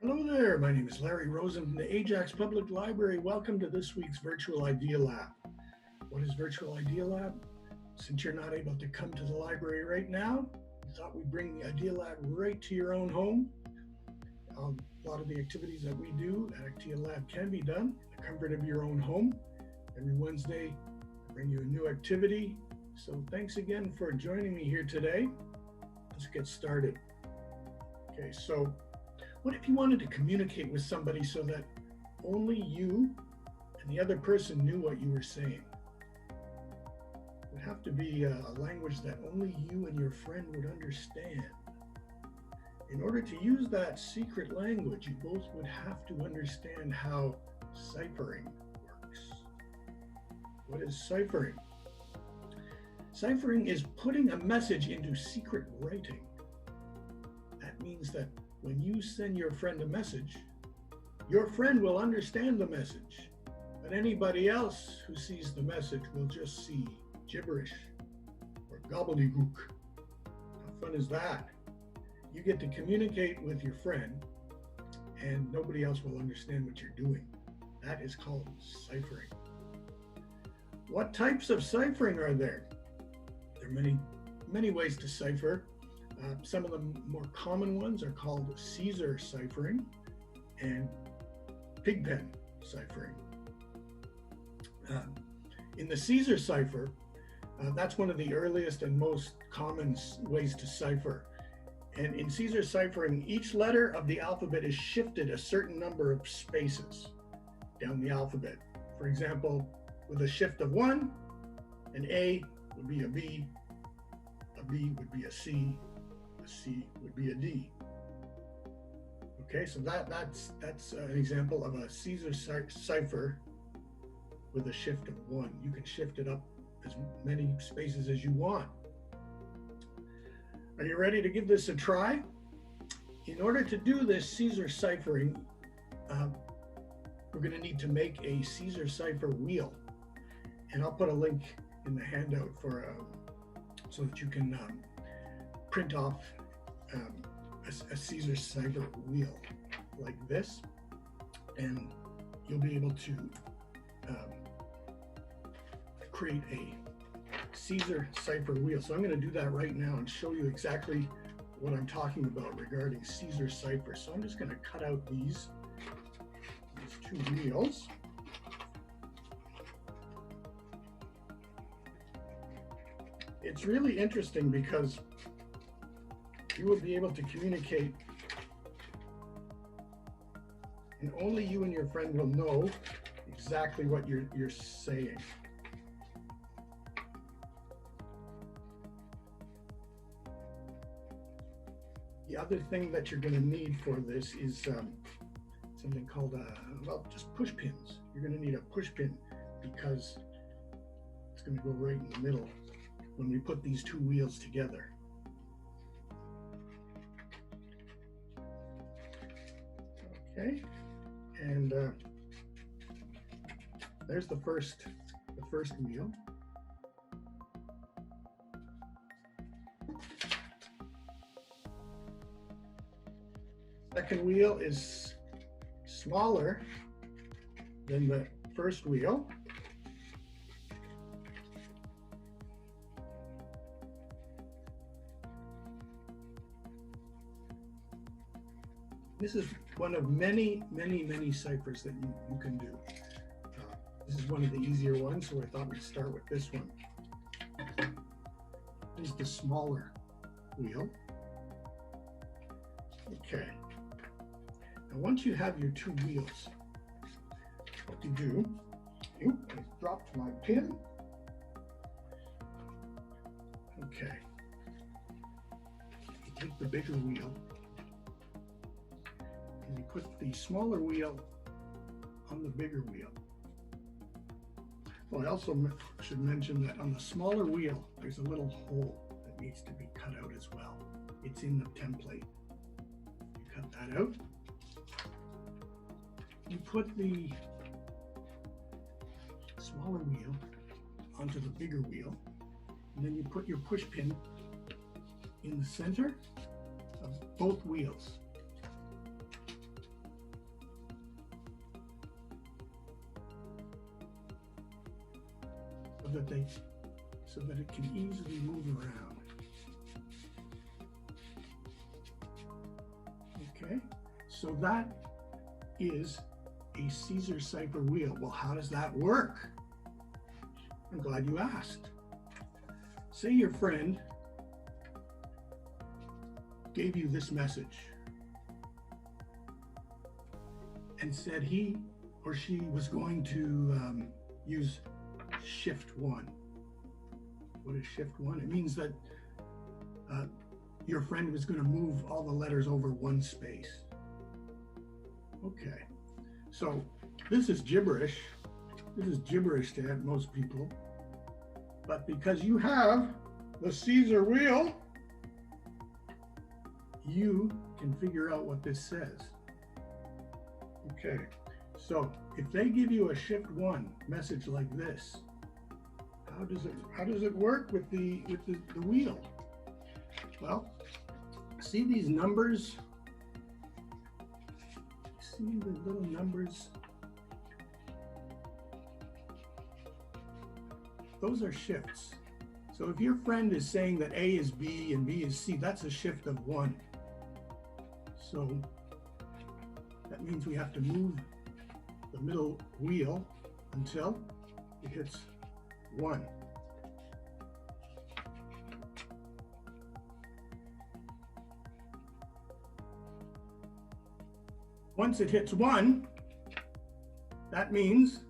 Hello there, my name is Larry Rosen from the Ajax Public Library. Welcome to this week's Virtual Idea Lab. What is Virtual Idea Lab? Since you're not able to come to the library right now, we thought we'd bring the Idea Lab right to your own home. A lot of the activities that we do at Idea Lab can be done in the comfort of your own home. Every Wednesday, I bring you a new activity. So thanks again for joining me here today. Let's get started. Okay, so what if you wanted to communicate with somebody so that only you and the other person knew what you were saying? It would have to be a language that only you and your friend would understand. In order to use that secret language, you both would have to understand how ciphering works. What is ciphering? Ciphering is putting a message into secret writing. That means that when you send your friend a message, your friend will understand the message, but anybody else who sees the message will just see gibberish or gobbledygook. How fun is that? You get to communicate with your friend and nobody else will understand what you're doing. That is called ciphering. What types of ciphering are there? There are many ways to cipher. Some of the more common ones are called Caesar ciphering and Pigpen ciphering. In the Caesar cipher, that's one of the earliest and most common ways to cipher. And in Caesar ciphering, each letter of the alphabet is shifted a certain number of spaces down the alphabet. For example, with a shift of 1, an A would be a B would be a C would be a D. Okay, so that's an example of a Caesar cipher with a shift of 1. You can shift it up as many spaces as you want. Are you ready to give this a try? In order to do this Caesar ciphering, we're going to need to make a Caesar cipher wheel. And I'll put a link in the handout so that you can print off a Caesar cipher wheel like this, and you'll be able to create a Caesar cipher wheel. So I'm going to do that right now and show you exactly what I'm talking about regarding Caesar cipher. So I'm just going to cut out these two wheels. It's really interesting because you will be able to communicate, and only you and your friend will know exactly what you're saying. The other thing that you're going to need for this is something called just push pins. You're going to need a push pin because it's going to go right in the middle when we put these two wheels together. Okay, and there's the first wheel. Second wheel is smaller than the first wheel. This is one of many ciphers that you can do. This is one of the easier ones, so I thought we'd start with this one. This is the smaller wheel. Okay. Now once you have your two wheels, what you do, I dropped my pin. Okay. You take the bigger wheel, and you put the smaller wheel on the bigger wheel. Well, I also should mention that on the smaller wheel, there's a little hole that needs to be cut out as well. It's in the template. You cut that out. You put the smaller wheel onto the bigger wheel, and then you put your push pin in the center of both wheels. that it can easily move around. Okay, so that is a Caesar cipher wheel. Well, how does that work? I'm glad you asked. Say your friend gave you this message and said he or she was going to use shift 1. What is shift 1? It means that your friend was going to move all the letters over one space. Okay, so this is gibberish. This is gibberish to most people. But because you have the Caesar wheel, you can figure out what this says. Okay, so if they give you a shift 1 message like this, how does it work with the wheel? Well, see these numbers? See the little numbers? Those are shifts. So if your friend is saying that A is B and B is C, that's a shift of 1. So that means we have to move the middle wheel until it hits 1. Once it hits 1, that means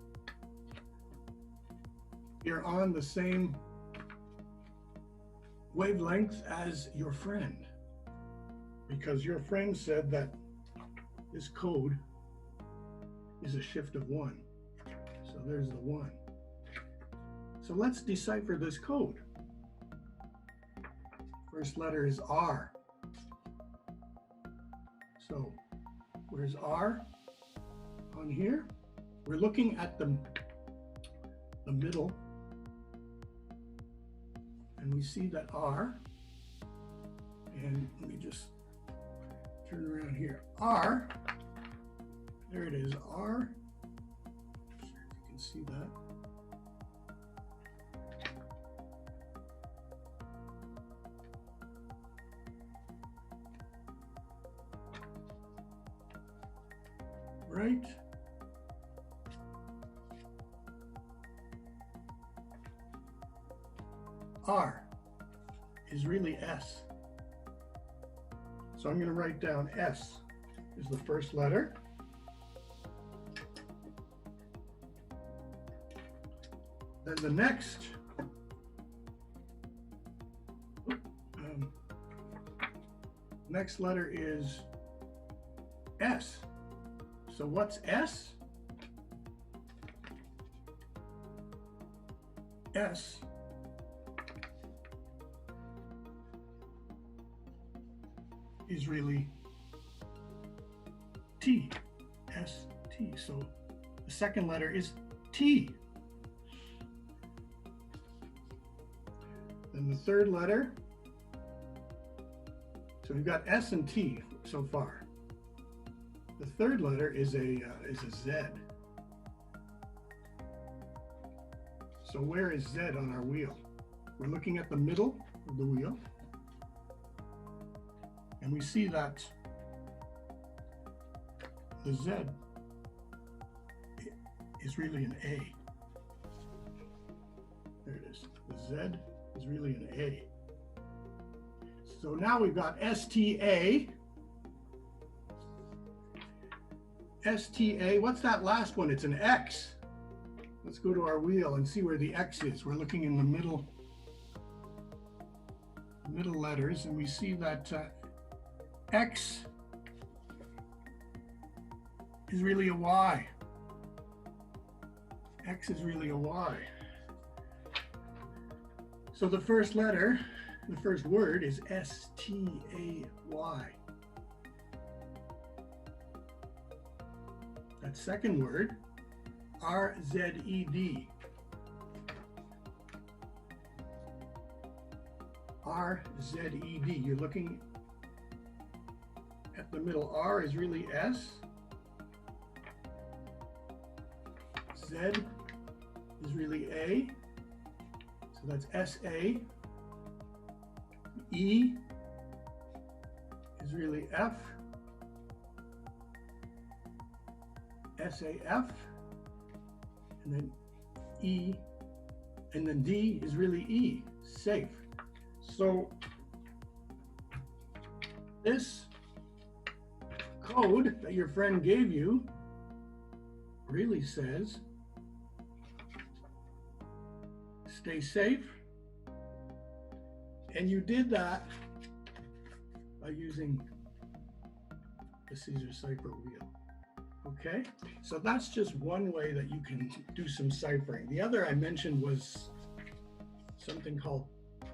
you're on the same wavelength as your friend, because your friend said that this code is a shift of 1. So there's the 1. So let's decipher this code. First letter is R. So where's R on here? We're looking at the middle, and we see that R, and let me just turn around here. R, there it is, R. Not sure if you can see that. Right? R is really S. So I'm going to write down S is the first letter. Then the next letter is S. So what's S? S is really T, S-T. So the second letter is T. Then the third letter, so we've got S and T so far. The third letter is a Z. So where is Z on our wheel? We're looking at the middle of the wheel, and we see that the Z is really an A. There it is. The Z is really an A. So now we've got STA. STA, what's that last one? It's an X. Let's go to our wheel and see where the X is. We're looking in the middle letters, and we see that X is really a Y. X is really a Y. So the first letter, the first word is S-T-A-Y. That second word, R-Z-E-D. R-Z-E-D. You're looking at the middle. R is really S. Z is really A. So that's S-A. E is really F. S-A-F. And then E. And then D is really E. Safe. So this code that your friend gave you really says stay safe, and you did that by using the Caesar cipher wheel. Okay, so that's just one way that you can do some ciphering. The other I mentioned was something called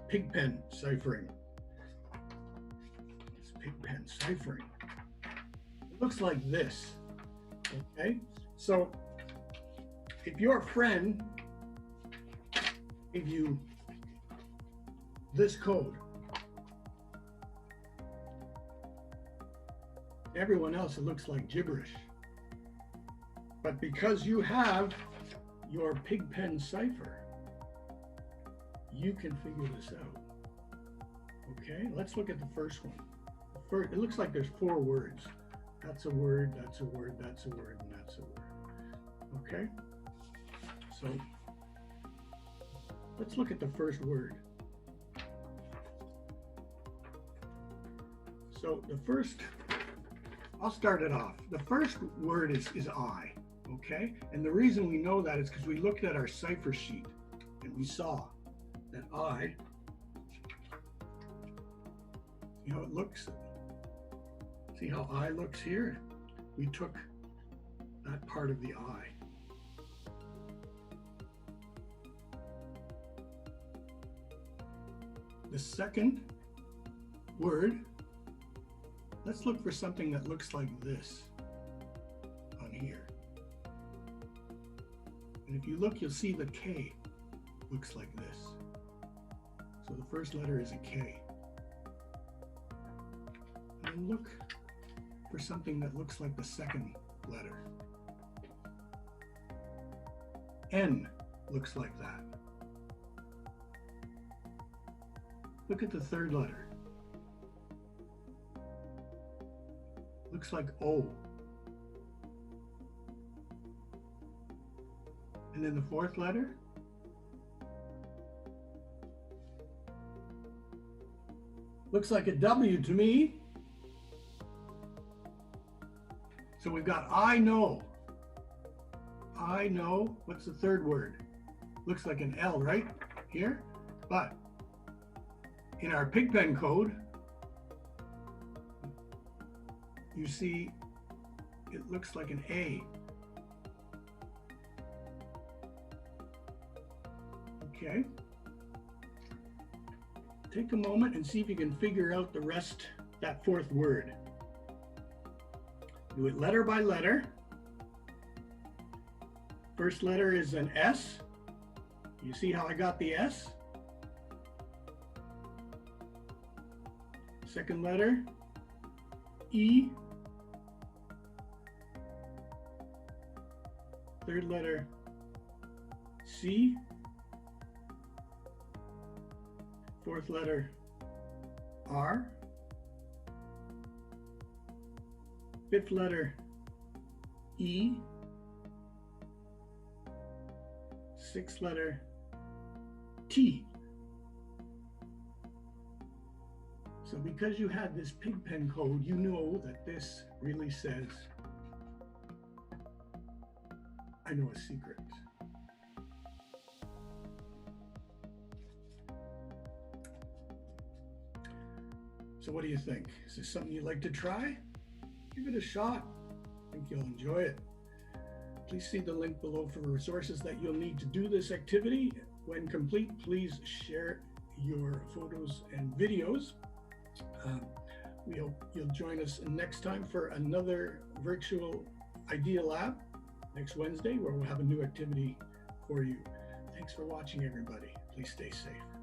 Pigpen Ciphering. It's Pigpen Ciphering. It looks like this. Okay, so if your friend gave you this code, everyone else it looks like gibberish. But because you have your Pigpen Cipher, you can figure this out. Okay, let's look at the first one. First, it looks like there's 4 words. That's a word, that's a word, that's a word, and that's a word. Okay, so let's look at the first word. So the first, I'll start it off. The first word is I, okay? And the reason we know that is because we looked at our cipher sheet and we saw that I, see how it looks? See how I looks here? We took that part of the I. The second word, let's look for something that looks like this on here. And if you look, you'll see the K looks like this. So the first letter is a K. And then look for something that looks like the second letter. N looks like that. Look at the third letter. Looks like O. And then the fourth letter. Looks like a W to me. So we've got I know. I know. What's the third word? Looks like an L right here. But in our Pigpen code, you see it looks like an A. Okay. Take a moment and see if you can figure out the rest, that fourth word. Do it letter by letter. First letter is an S. You see how I got the S? Second letter, E. Third letter, C. Fourth letter, R. Fifth letter, E. Sixth letter, T. So because you had this Pigpen code, you know that this really says, I know a secret. So what do you think? Is this something you'd like to try? Give it a shot. I think you'll enjoy it. Please see the link below for resources that you'll need to do this activity. When complete, please share your photos and videos. We hope you'll join us next time for another virtual idea lab next Wednesday, where we'll have a new activity for you. Thanks for watching, everybody. Please stay safe.